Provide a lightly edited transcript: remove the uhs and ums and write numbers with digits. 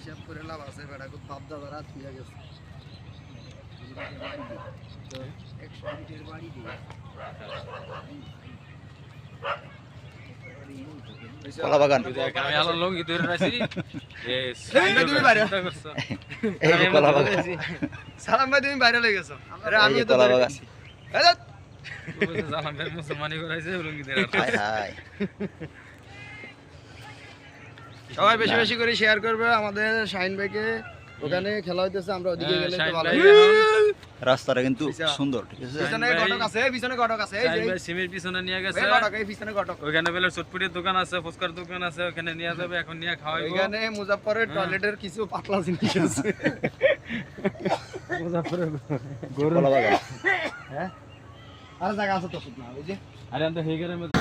হিসাব করে লাভ আছে বেটা খুব বাপ দাদা রাত হয়ে গেছে 100 ফিটের বাড়ি দিয়ে কলা বাগান আমি আলো লঙ্গি ধরে রাখছি তুমি বাইরে এই যে কলা বাগান সালাম ভাই তুমি বাইরে লেগে গেছো আরে আমি তো কলা বাগান জালাম ভাই মুসলমানি করাইছে লঙ্গি ধরে হাই হাই সবাই বেশি বেশি করে শেয়ার করবে আমাদের শাহিন ভাইকে ওখানে খেলা হইতেছে আমরা ওদিকে গেলে তো ভালো রাস্তাটা কিন্তু সুন্দর ঠিক আছে পিছনে ঘটক আছে এই যে ভাই সিমের পিছনে নিয়ে গেছে এই ঘটক এই পিছনে ঘটক ওখানে বেলে চটপটির দোকান আছে ফুচকার দোকান আছে ওখানে নিয়ে যাবে এখন নিয়ে খাওয়াইবো এখানে মুজাফফরের টয়লেটের কিছু পাতলা জিনিস আছে মুজাফফরের কলা বাগান হ্যাঁ আর জায়গা আছে তো না ওই যে আরে আমরা হেগারের মধ্যে